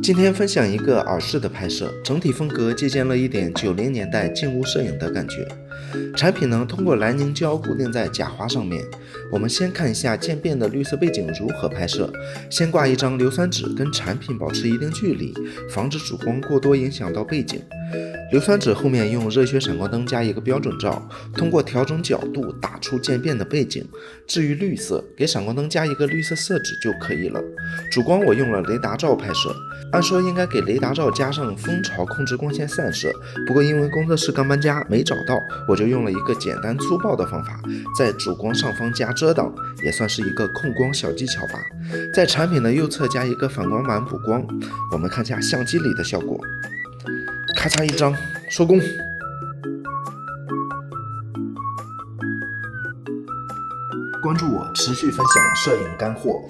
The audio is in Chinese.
今天分享一个耳饰的拍摄，整体风格借鉴了一点90年代静物摄影的感觉。产品呢，通过蓝凝胶固定在假花上面。我们先看一下渐变的绿色背景如何拍摄。先挂一张硫酸纸，跟产品保持一定距离，防止主光过多影响到背景。硫酸纸后面用热血闪光灯加一个标准罩，通过调整角度打出渐变的背景。至于绿色，给闪光灯加一个绿色色纸就可以了。主光我用了雷达罩拍摄，按说应该给雷达罩加上蜂巢控制光线散射，不过因为工作室刚搬家没找到，我就用了一个简单粗暴的方法，在主光上方加遮挡，也算是一个控光小技巧吧。在产品的右侧加一个反光板补光。我们看下相机里的效果，咔嚓一张，收工。关注我，持续分享摄影干货。